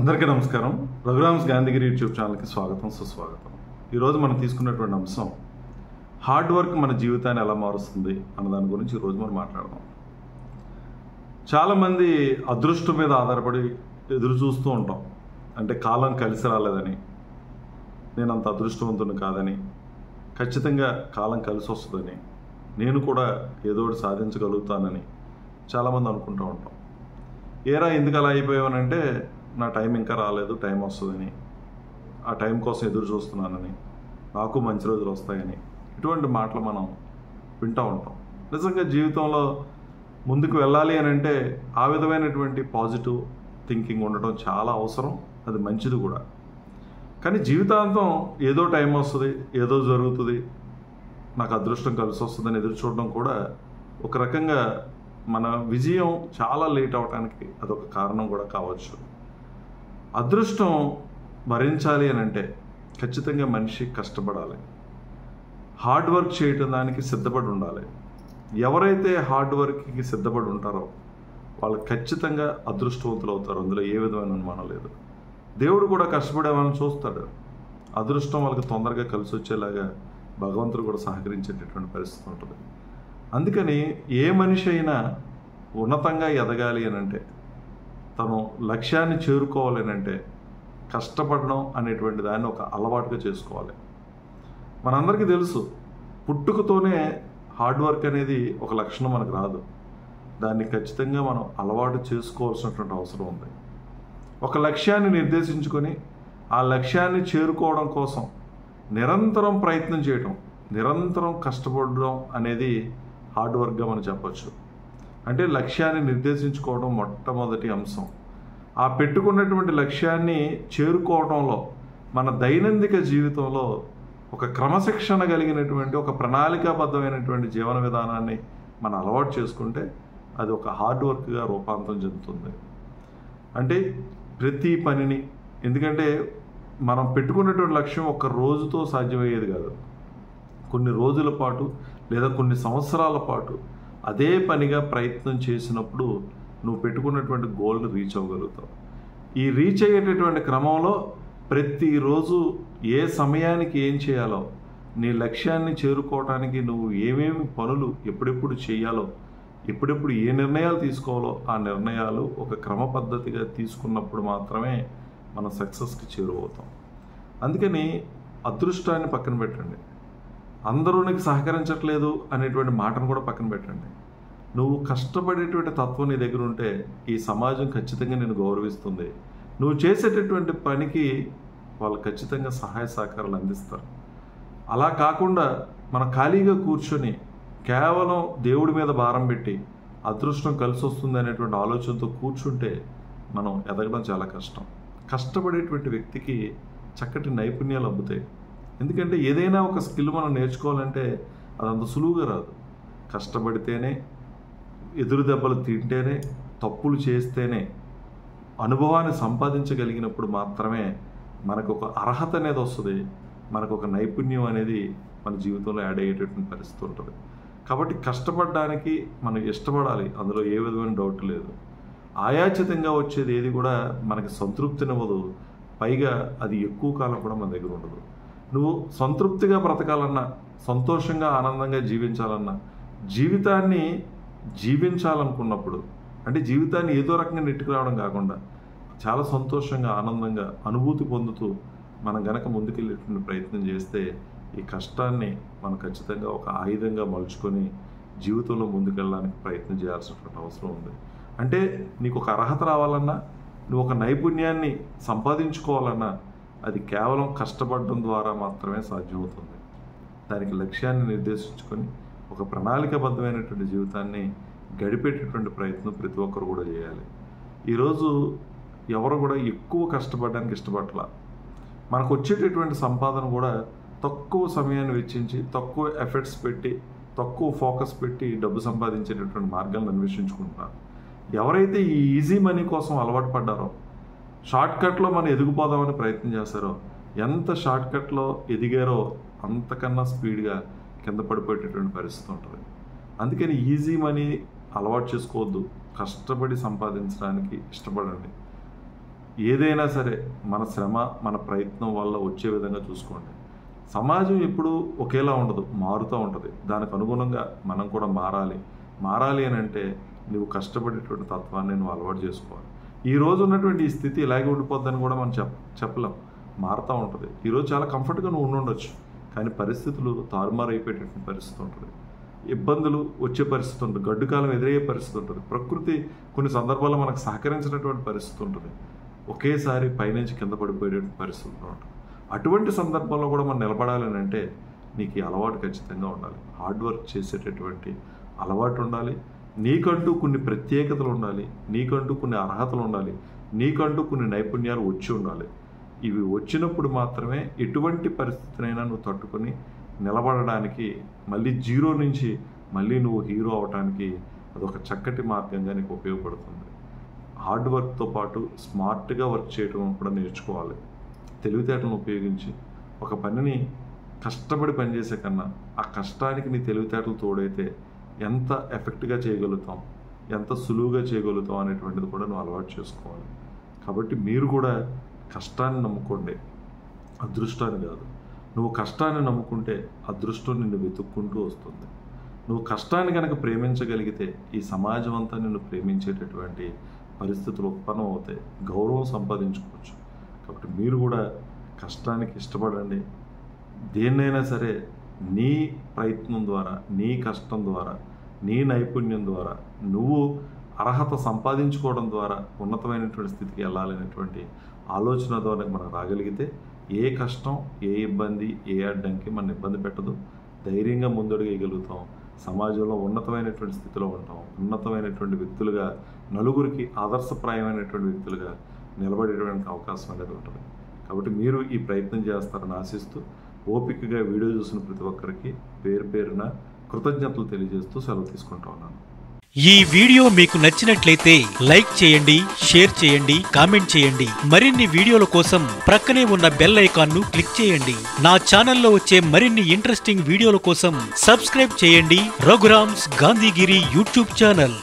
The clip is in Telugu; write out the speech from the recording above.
అందరికీ నమస్కారం. రఘురామ్స్ గాంధీగిరి యూట్యూబ్ ఛానల్కి స్వాగతం, సుస్వాగతం. ఈరోజు మనం తీసుకున్నటువంటి అంశం హార్డ్ వర్క్ మన జీవితాన్ని ఎలా మారుస్తుంది అన్న దాని గురించి ఈరోజు మనం మాట్లాడదాం. చాలామంది అదృష్టం మీద ఆధారపడి ఎదురు చూస్తూ ఉంటాం. అంటే కాలం కలిసి రాలేదని, నేను అంత అదృష్టవంతుని కాదని, ఖచ్చితంగా కాలం కలిసి వస్తుందని, నేను కూడా ఏదో ఒకటి సాధించగలుగుతానని చాలామంది అనుకుంటూ ఉంటాం. ఏరా ఎందుకు అలా అయిపోయావనంటే, నా టైం ఇంకా రాలేదు, టైం వస్తుందని, ఆ టైం కోసం ఎదురు చూస్తున్నానని, నాకు మంచి రోజులు వస్తాయని, ఇటువంటి మాటలు మనం వింటూ ఉంటాం. నిజంగా జీవితంలో ముందుకు వెళ్ళాలి అని అంటే ఆ విధమైనటువంటి పాజిటివ్ థింకింగ్ ఉండటం చాలా అవసరం, అది మంచిది కూడా. కానీ జీవితాంతం ఏదో టైం వస్తుంది, ఏదో జరుగుతుంది, నాకు అదృష్టం కలిసి వస్తుందని ఎదురు చూడడం కూడా ఒక రకంగా మన విజయం చాలా లేట్ అవడానికి అదొక కారణం కూడా కావచ్చు. అదృష్టం భరించాలి అని అంటే ఖచ్చితంగా మనిషి కష్టపడాలి, హార్డ్ వర్క్ చేయటం దానికి సిద్ధపడి ఉండాలి. ఎవరైతే హార్డ్ వర్క్కి సిద్ధపడి ఉంటారో వాళ్ళు ఖచ్చితంగా అదృష్టవంతులు అవుతారు, అందులో ఏ విధమైన అనుమానం లేదు. దేవుడు కూడా కష్టపడే వాళ్ళని చూస్తాడు. అదృష్టం వాళ్ళకి తొందరగా కలిసి వచ్చేలాగా భగవంతుడు కూడా సహకరించేటటువంటి పరిస్థితి ఉంటుంది. అందుకని ఏ మనిషి అయినా ఉన్నతంగా ఎదగాలి అని అంటే, తను లక్ష్యాన్ని చేరుకోవాలి అని అంటే కష్టపడడం అనేటువంటి దాన్ని ఒక అలవాటుగా చేసుకోవాలి. మనందరికీ తెలుసు, పుట్టుకతోనే హార్డ్ వర్క్ అనేది ఒక లక్షణం మనకు రాదు. దాన్ని ఖచ్చితంగా మనం అలవాటు చేసుకోవాల్సినటువంటి అవసరం ఉంది. ఒక లక్ష్యాన్ని నిర్దేశించుకొని ఆ లక్ష్యాన్ని చేరుకోవడం కోసం నిరంతరం ప్రయత్నం చేయడం, నిరంతరం కష్టపడడం అనేది హార్డ్ వర్క్గా మనం చెప్పచ్చు. అంటే లక్ష్యాన్ని నిర్దేశించుకోవడం మొట్టమొదటి అంశం. ఆ పెట్టుకున్నటువంటి లక్ష్యాన్ని చేరుకోవడంలో మన దైనందిక జీవితంలో ఒక క్రమశిక్షణ కలిగినటువంటి, ఒక ప్రణాళికాబద్ధమైనటువంటి జీవన విధానాన్ని మనం అలవాటు చేసుకుంటే అది ఒక హార్డ్ వర్క్గా రూపాంతరం చెందుతుంది. అంటే ప్రతి పనిని, ఎందుకంటే మనం పెట్టుకున్నటువంటి లక్ష్యం ఒక రోజుతో సాధ్యమయ్యేది కాదు. కొన్ని రోజుల పాటు లేదా కొన్ని సంవత్సరాల పాటు అదే పనిగా ప్రయత్నం చేసినప్పుడు నువ్వు పెట్టుకున్నటువంటి గోల్ని రీచ్ అవ్వగలుగుతావు. ఈ రీచ్ అయ్యేటటువంటి క్రమంలో ప్రతిరోజు ఏ సమయానికి ఏం చేయాలో, నీ లక్ష్యాన్ని చేరుకోవడానికి నువ్వు ఏమేమి పనులు ఎప్పుడెప్పుడు చేయాలో, ఎప్పుడెప్పుడు ఏ నిర్ణయాలు తీసుకోవాలో ఆ నిర్ణయాలు ఒక క్రమ పద్ధతిగా తీసుకున్నప్పుడు మాత్రమే మనం సక్సెస్కి చేరువవుతాం. అందుకని అదృష్టాన్ని పక్కన పెట్టండి, అందరూ నీకు సహకరించట్లేదు అనేటువంటి మాటను కూడా పక్కన పెట్టండి. నువ్వు కష్టపడేటువంటి తత్వం నీ దగ్గర ఉంటే ఈ సమాజం ఖచ్చితంగా నేను గౌరవిస్తుంది. నువ్వు చేసేటటువంటి పనికి వాళ్ళు ఖచ్చితంగా సహాయ సహకారాలు అందిస్తారు. అలా కాకుండా మనం ఖాళీగా కూర్చొని కేవలం దేవుడి మీద భారం పెట్టి అదృష్టం కలిసి వస్తుంది అనేటువంటి ఆలోచనతో కూర్చుంటే మనం ఎదగడం చాలా కష్టం. కష్టపడేటువంటి వ్యక్తికి చక్కటి నైపుణ్యాలు అబ్బుతాయి. ఎందుకంటే ఏదైనా ఒక స్కిల్ మనం నేర్చుకోవాలంటే అదంత సులువుగా రాదు. కష్టపడితేనే, ఎదురు దెబ్బలు తింటేనే, తప్పులు చేస్తేనే, అనుభవాన్ని సంపాదించగలిగినప్పుడు మాత్రమే మనకు ఒక అర్హత అనేది వస్తుంది, మనకు ఒక నైపుణ్యం అనేది మన జీవితంలో యాడ్ అయ్యేటటువంటి పరిస్థితి ఉంటుంది. కాబట్టి కష్టపడడానికి మనం ఇష్టపడాలి, అందులో ఏ విధమైన డౌట్ లేదు. ఆయాచితంగా వచ్చేది ఏది కూడా మనకి సంతృప్తినివ్వదు, పైగా అది ఎక్కువ కాలం కూడా మన దగ్గర ఉండదు. నువ్వు సంతృప్తిగా బ్రతకాలన్నా, సంతోషంగా ఆనందంగా జీవించాలన్నా, జీవితాన్ని జీవించాలనుకున్నప్పుడు, అంటే జీవితాన్ని ఏదో రకంగా నెట్టుకు రావడం కాకుండా చాలా సంతోషంగా ఆనందంగా అనుభూతి పొందుతూ మనం గనక ముందుకెళ్ళేటువంటి ప్రయత్నం చేస్తే ఈ కష్టాన్ని మనం ఖచ్చితంగా ఒక ఆయుధంగా మలుచుకొని జీవితంలో ముందుకెళ్ళడానికి ప్రయత్నం చేయాల్సినటువంటి అవసరం ఉంది. అంటే నీకు ఒక అర్హత రావాలన్నా, నువ్వు ఒక నైపుణ్యాన్ని సంపాదించుకోవాలన్నా అది కేవలం కష్టపడడం ద్వారా మాత్రమే సాధ్యమవుతుంది. దానికి లక్ష్యాన్ని నిర్దేశించుకొని ఒక ప్రణాళికాబద్ధమైనటువంటి జీవితాన్ని గడిపేటటువంటి ప్రయత్నం ప్రతి ఒక్కరు కూడా చేయాలి. ఈరోజు ఎవరు కూడా ఎక్కువ కష్టపడడానికి ఇష్టపడట్లా. మనకు వచ్చేటటువంటి సంపాదన కూడా తక్కువ సమయాన్ని వెచ్చించి, తక్కువ ఎఫర్ట్స్ పెట్టి, తక్కువ ఫోకస్ పెట్టి డబ్బు సంపాదించేటటువంటి మార్గాలను అన్వేషించుకుంటున్నారు. ఎవరైతే ఈ ఈజీ మనీ కోసం అలవాటు పడ్డారో, షార్ట్కట్లో మనం ఎదిగిపోదామని ప్రయత్నం చేస్తారో, ఎంత షార్ట్కట్లో ఎదిగారో అంతకన్నా స్పీడ్గా కింద పడిపోయేటటువంటి పరిస్థితి ఉంటుంది. అందుకని ఈజీ మనీ అలవాటు చేసుకోవద్దు, కష్టపడి సంపాదించడానికి ఇష్టపడండి. ఏదైనా సరే మన శ్రమ మన ప్రయత్నం వల్ల వచ్చే విధంగా చూసుకోండి. సమాజం ఎప్పుడు ఒకేలా ఉండదు, మారుతూ ఉంటుంది. దానికి అనుగుణంగా మనం కూడా మారాలి అని అంటే నువ్వు కష్టపడేటువంటి తత్వాన్ని నువ్వు అలవాటు చేసుకోవాలి. ఈ రోజు ఉన్నటువంటి ఈ స్థితి ఇలాగే ఉండిపోద్దని కూడా మనం చెప్పలేం, మారుతూ ఉంటుంది. ఈరోజు చాలా కంఫర్ట్గా నువ్వు ఉండొచ్చు, కానీ పరిస్థితులు తారుమారు అయిపోయేటటువంటి పరిస్థితి ఉంటుంది, ఇబ్బందులు వచ్చే పరిస్థితి ఉంటుంది, గడ్డు కాలం ఎదురయ్యే పరిస్థితి ఉంటుంది, ప్రకృతి కొన్ని సందర్భాల్లో మనకు సహకరించినటువంటి పరిస్థితి ఉంటుంది, ఒకేసారి పైనుంచి కింద పడిపోయేటువంటి పరిస్థితి ఉంటుంది. అటువంటి సందర్భంలో కూడా మనం నిలబడాలని అంటే నీకు ఈ అలవాటు ఖచ్చితంగా ఉండాలి. హార్డ్ వర్క్ చేసేటటువంటి అలవాటు ఉండాలి, నీకంటూ కొన్ని ప్రత్యేకతలు ఉండాలి, నీకంటూ కొన్ని అర్హతలు ఉండాలి, నీకంటూ కొన్ని నైపుణ్యాలు వచ్చి ఉండాలి. ఇవి వచ్చినప్పుడు మాత్రమే ఎటువంటి పరిస్థితినైనా నువ్వు తట్టుకొని నిలబడడానికి, మళ్ళీ జీరో నుంచి మళ్ళీ నువ్వు హీరో అవడానికి అదొక చక్కటి మార్గంగా నీకు ఉపయోగపడుతుంది. హార్డ్ వర్క్తో పాటు స్మార్ట్గా వర్క్ చేయడం కూడా నేర్చుకోవాలి. తెలివితేటలను ఉపయోగించి ఒక పనిని కష్టపడి పనిచేసే కన్నా ఆ కష్టానికి నీ తెలివితేటలు తోడైతే ఎంత ఎఫెక్ట్గా చేయగలుగుతాం, ఎంత సులువుగా చేయగలుగుతాం అనేటువంటిది కూడా నువ్వు అలవాటు చేసుకోవాలి. కాబట్టి మీరు కూడా కష్టాన్ని నమ్ముకోండి, అదృష్టాన్ని కాదు. నువ్వు కష్టాన్ని నమ్ముకుంటే అదృష్టం నిన్ను వెతుక్కుంటూ వస్తుంది. నువ్వు కష్టాన్ని కనుక ప్రేమించగలిగితే ఈ సమాజం అంతా నిన్ను ప్రేమించేటటువంటి పరిస్థితులు ఉత్పన్నం అవుతాయి, గౌరవం సంపాదించుకోవచ్చు. కాబట్టి మీరు కూడా కష్టానికి ఇష్టపడండి. దేన్నైనా సరే నీ ప్రయత్నం ద్వారా, నీ కష్టం ద్వారా, నీ నైపుణ్యం ద్వారా, నువ్వు అర్హత సంపాదించుకోవడం ద్వారా ఉన్నతమైనటువంటి స్థితికి వెళ్ళాలనేటువంటి ఆలోచన ద్వారా మనం రాగలిగితే ఏ కష్టం, ఏ ఇబ్బంది, ఏ అడ్డంకి మన ఇబ్బంది పెట్టదు. ధైర్యంగా ముందడుగేయగలుగుతాం, సమాజంలో ఉన్నతమైనటువంటి స్థితిలో ఉంటాం, ఉన్నతమైనటువంటి వ్యక్తులుగా, నలుగురికి ఆదర్శప్రాయమైనటువంటి వ్యక్తులుగా నిలబడేటువంటి అవకాశం అనేది ఉంటుంది. కాబట్టి మీరు ఈ ప్రయత్నం చేస్తారని ఆశిస్తూ, ఓపికగా వీడియో చూసిన ప్రతి ఒక్కరికి పేరు పేరున కృతజ్ఞతలు తెలియజేస్తూ సెలవు తీసుకుంటా ఉన్నాను. ఈ వీడియో మీకు నచ్చినట్లయితే లైక్ చేయండి, షేర్ చేయండి, కామెంట్ చేయండి. మరిన్ని వీడియోల కోసం ప్రక్కనే ఉన్న బెల్ ఐకాన్ ను క్లిక్ చేయండి. నా ఛానల్లో వచ్చే మరిన్ని ఇంట్రెస్టింగ్ వీడియోల కోసం సబ్స్క్రైబ్ చేయండి రఘురామ్స్ గాంధీగిరి యూట్యూబ్ ఛానల్.